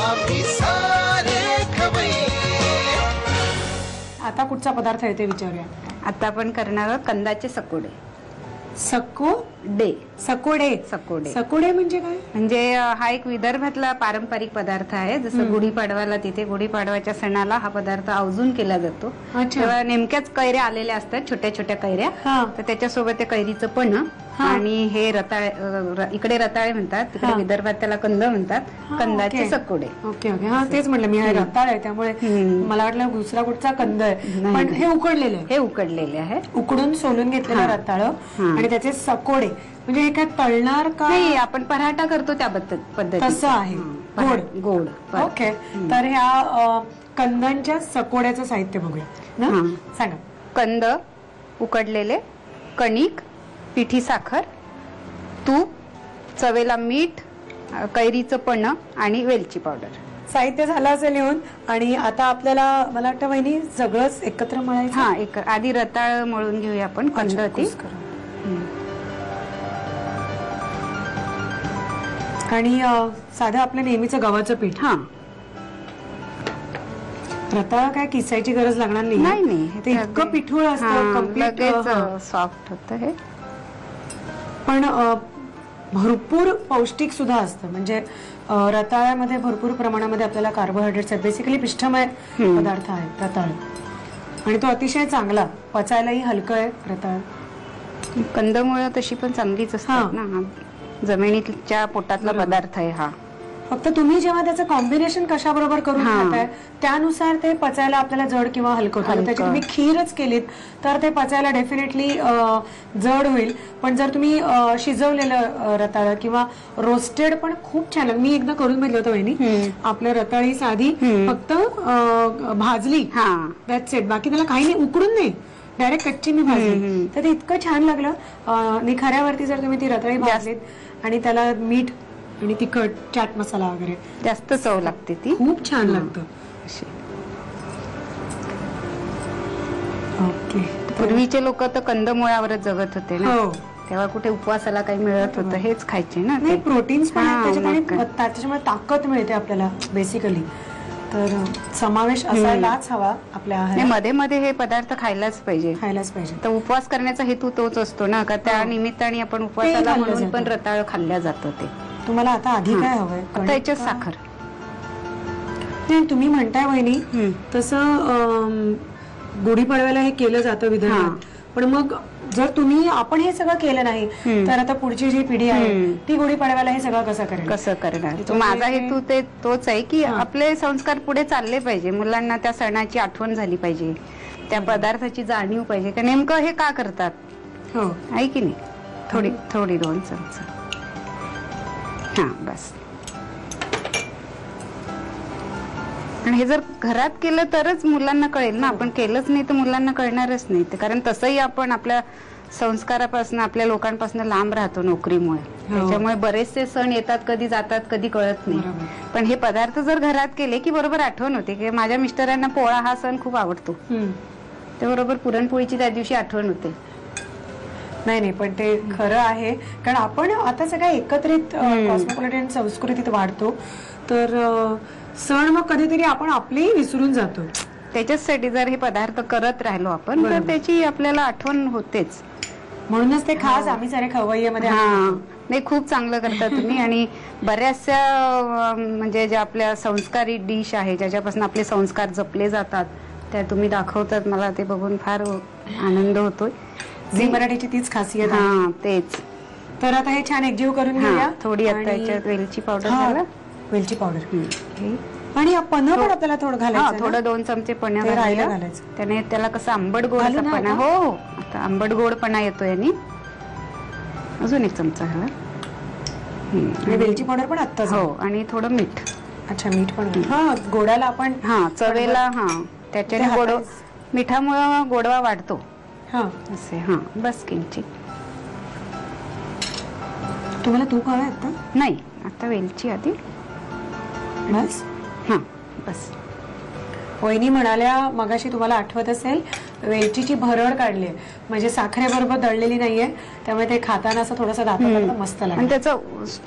आम्ही सारे खवय्ये. आता कुठचा पदार्थ आहे ते विचारूया. आता आपण करणार आहोत कंदाचे सकोडे. सकोडे सकोडे म्हणजे काय? म्हणजे हा एक विदर्भातला पारंपरिक पदार्थ आहे. जसं गुढीपाडवाला तिथे गुढीपाडवाच्या सणाला हा पदार्थ आवर्जून केला जातो. तेव्हा नेमक्याच कैऱ्या आलेल्या असतात, छोट्या छोट्या कैऱ्या. तर त्याच्यासोबत ते कैरीचं पण आणि हे रताळे, इकडे रताळे म्हणतात, तिकडे विदर्भात त्याला कंद म्हणतात. कंदाचे सकोडे. Okay okay. हा तेच म्हटलं मी, रताळ आहे त्यामुळे मला वाटलं दुसरा कुठचा कंद आहे. पण हे उकडलेले आहे. हे उकडलेले आहे, उकडून सोलून घेतलेलं रताळ आणि त्याचे सकोडे. म्हणजे हे काय तळणार का? नाही, आपण पराठा करतो त्या पद्धतीत. तसं आहे. गोड गोड. ओके. तर ह्या कंदांच्या सकोड्याचं साहित्य बघूया ना. सांगा. कंद उकडलेले, कणिक, पिठी साखर, तूप, चवेला मीठ, कैरीचं पण आणि वेलची पावडर. साहित्य झालं असेल लिहून. आणि आता आपल्याला मला वाटतं वहिनी सगळंच एकत्र मळायचं. हा, आधी रताळ मळून घेऊया आपण. कंद ती आणि साधं आपलं नेहमीचं गव्हाचं पीठ. हा, रताळ काय किसायची गरज लागणार नाही. नाही, ते इतकं पिठूळ असतं, लगेच सॉफ्ट होतं हे. पण भरपूर पौष्टिक सुद्धा असतं. म्हणजे रताळ्यामध्ये भरपूर प्रमाणामध्ये आपल्याला कार्बोहायड्रेट्स आहेत. बेसिकली पिष्ठमय पदार्थ आहे रताळ. आणि तो अतिशय चांगला, पचायलाही हलकं आहे रताळ. कंदमुळं तशी पण चांगलीच असतात ना. जमिनीच्या पोटातला पदार्थ आहे हा. फक्त तुम्ही जेव्हा त्याचं कॉम्बिनेशन कशा बरोबर करून खाताय त्यानुसार ते पचायला आपल्याला जड किंवा हलकं होतं. त्याची तुम्ही खीरच केलीत तर ते पचायला डेफिनेटली जड होईल. पण जर तुम्ही शिजवलेलं रताळ किंवा रोस्टेड पण खूप छान. मी एकदा करून बघितलं होतं वहिनी. आपलं रताळी साधी फक्त भाजली, दॅट्स इट. बाकी त्याला काही नाही, उकडून नाही, डायरेक्ट कच्ची मी भाजली. तर ते इतकं छान लागलं. आणि खऱ्यावरती जर तुम्ही ती रताळी भाजलीत आणि त्याला मीठ आणि तिखट, चाट मसाला वगैरे, जास्त चव लागते, ती खूप छान लागतं. ओके. पूर्वीचे लोक तर कंदमुळावरच जगत होते ना. तेव्हा कुठे उपवासाला काही मिळत होतं, हेच खायचे ना. नाही, प्रोटीन्स पण त्याच्यामुळे ताकद मिळते आपल्याला बेसिकली. तर समावेश असायलाच हवा आपल्या आहारात. मध्ये मध्ये हे पदार्थ खायलाच पाहिजे. तर उपवास करण्याचा हेतू तोच असतो ना, का त्या निमित्ताने आपण उपवासाला म्हणून पण रताळ खाल्ल्या जातं. ते तुम्हाला आता आधी काय हवंय? त्याच्यात साखर. नाही, तुम्ही म्हणताय वहिनी तसं गुढीपाडव्याला हे केलं जातं विदर्भात. पण मग जर आपण हे सगळं केलं नाही तर आता पुढची जी पिढी आहे ती गुढीपाडव्याला हे सगळं कसं करणार? माझा हेतू तोच आहे की आपले संस्कार पुढे चालले पाहिजे. मुलांना त्या सणाची आठवण झाली पाहिजे, त्या पदार्थाची जाणीव पाहिजे की नेमकं हे का करतात. आहे की नाही. थोडी 2 चमचे. हा, बस. आणि हे जर घरात केलं तरच मुलांना कळेल ना. आपण केलंच नाही तर मुलांना कळणारच नाही. कारण तसंही आपण आपल्या संस्कारापासून, आपल्या लोकांपासून लांब राहतो नोकरीमुळे. त्याच्यामुळे बरेचसे सण येतात, कधी जातात, कधी कळत नाही. पण हे पदार्थ जर घरात केले की बरोबर आठवण होते की माझ्या मिस्टरांना पोळा हा सण खूप आवडतो, ते बरोबर पुरणपोळीची त्या दिवशी आठवण होते. नाही, पण ते खरं आहे. कारण आपण आता सगळ्या एकत्रित कॉस्मोपॉलिटन संस्कृतीत वाढतो, तर सण मग कधीतरी आपण आपलेही विसरून जातो. त्याच्यासाठी जर हे पदार्थ करत राहिलो आपण तर त्याची आपल्याला आठवण होतेच. म्हणूनच ते खास आम्ही सारे खवय्येमध्ये. नाही, खूप चांगलं करता तुम्ही. आणि बऱ्याचशा म्हणजे ज्या आपल्या संस्कारी डिश आहे, ज्याच्यापासून आपले संस्कार जपले जातात, त्या तुम्ही दाखवतात. मला ते बघून फार आनंद होतोय. झी मराठीची तीच खासियत. तेच. तर आता हे छान एकजीव करून घेऊया. थोडी आता याच्यात वेलची पावडर. वेलची पावडर आणि पन्ह पण आपल्याला थोडं घालायचं. थोडं 2 चमचे पन्ह घालायचं. त्याने त्याला कसं आंबट गोडपणा. हो, आता आंबट गोडपणा येतोय. आणि अजून 1 चमचा घाला. वेलची पावडर पण आता. हो, आणि थोडं मीठ. अच्छा, मीठ पण. गोडाला आपण चवेला. त्याच्याने मिठामुळे गोडवा वाढतो. असे. बस किंचित. तुम्हाला तूप हवंय आता? नाही, आता वेलची आधी. बस. बस. वहिनी म्हणाल्या मगाशी, तुम्हाला आठवत असेल, वेलचीची भरड काढली, म्हणजे साखरेबरोबर दळलेली नाहीये, त्यामुळे ते खाताना असं थोडंसं दाताला मस्त लागतं. आणि त्याचा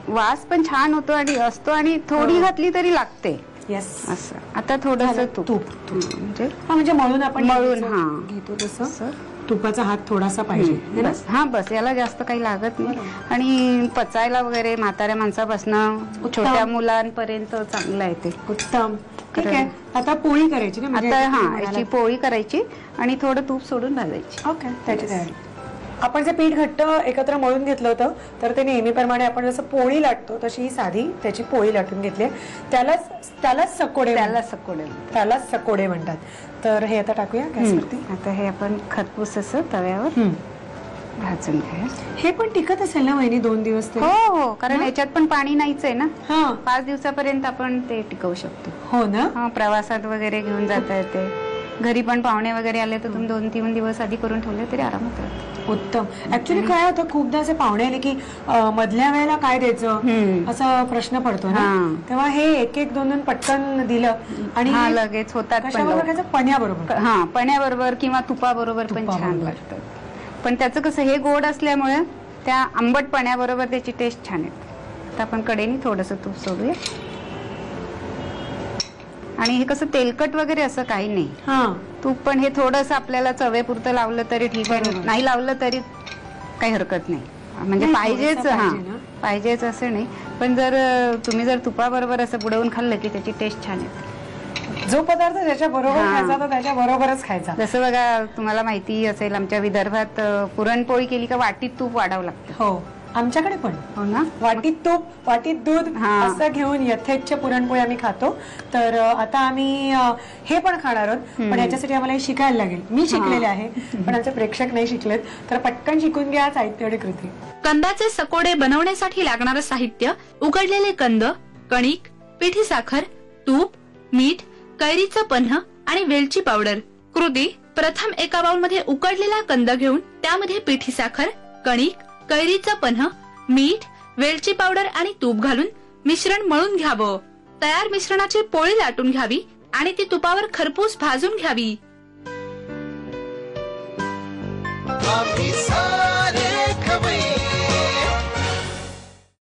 वास पण छान होतो आणि असतो. आणि थोडी घातली तरी लागते. येस. असं. आता थोडंसं तूप म्हणजे मळून आपण मळून, घेतो तसं तुपाचा हात थोडासा पाहिजे है ना? बस. हा बस, याला जास्त काही लागत नाही. आणि पचायला वगैरे म्हाताऱ्या माणसापासनं छोट्या मुलांपर्यंत चांगलं आहे ते. उत्तम. ठीक आहे, आता पोळी करायची ना? म्हणजे आता याची पोळी करायची आणि थोडं तूप सोडून भाजायची. ओके, त्याची तयारी. आपण जे पीठ घट्ट एकत्र मळून घेतलं होतं तर ते नेहमीप्रमाणे आपण जसं पोळी लाटतो तशी ही साधी त्याची पोळी लाटून घेतली. त्यालाच सकोडे म्हणतात. तर हे आता टाकूया गॅसवरती. आता हे आपण खरपूस असं तव्यावर भाजून घ्या. हे पण टिकत असेल ना वहिनी 2 दिवस? हो, कारण याच्यात पण पाणी नाहीच आहे ना. 5 दिवसापर्यंत आपण ते टिकवू शकतो. हो ना? प्रवासात वगैरे घेऊन जाता येते. घरी पण पाहुणे वगैरे आले तर तुम्ही 2-3 दिवस आधी करून ठेवले तरी आरामात राहते. उत्तम. ऍक्च्युली काय होतं, खूपदा असे पाहुणे आले की मधल्या वेळेला काय द्यायचं असा प्रश्न पडतो ना, तेव्हा हे 1-2 पटकन दिलं आणि लगेच होतात. पण्याबरोबर. पण्याबरोबर किंवा तुपाबरोबर पण छान लागतं. पण त्याचं कसं, हे गोड असल्यामुळे त्या आंबट पण्याबरोबर त्याची टेस्ट छान येते. तर आपण कडेने थोडंसं तूप सोडूया. आणि हे कसं तेलकट वगैरे असं काही नाही. तूप पण हे थोडंसं आपल्याला चवेपुरतं लावलं तरी ठीक आहे, नाही लावलं तरी काही हरकत नाही. म्हणजे पाहिजेच असं नाही. पण तुम्ही जर तुपाबरोबर असं बुडवून खाल्लं की त्याची टेस्ट छान येते. जो पदार्थ ज्याच्या बरोबर खायचा तर त्याच्या बरोबरच खायचा. जसं बघा, तुम्हाला माहिती असेल आमच्या विदर्भात पुरणपोळी केली का वाटीत तूप वाढावं लागतं. हो, आमच्याकडे पण. हो ना? वाटीत तूप, वाटीत दूध असं घेऊन यथेच्छ पुरणपोळी आम्ही खातो. तर आता आम्ही हे पण खाणार आहोत, पण याच्यासाठी आम्हाला हे शिकायला लागेल. मी शिकलेले आहे, पण आमचे प्रेक्षक नाही शिकलेत. तर पटकन शिकून घ्या साहित्य आणि कृती. कंदाचे सकोडे बनवण्यासाठी लागणारं साहित्य: उकडलेले कंद, कणिक, पिठी साखर, तूप, मीठ, कैरीचं पन्ह आणि वेलची पावडर. कृती: प्रथम एका बाउल मध्ये उकडलेला कंद घेऊन त्यामध्ये पिठी साखर, कणिक, कैरीचं पन्ह, मीठ, वेलची पावडर आणि तूप घालून मिश्रण मळून घ्यावं. तयार मिश्रणाची पोळी लाटून घ्यावी आणि ती तुपावर खरपूस भाजून घ्यावी.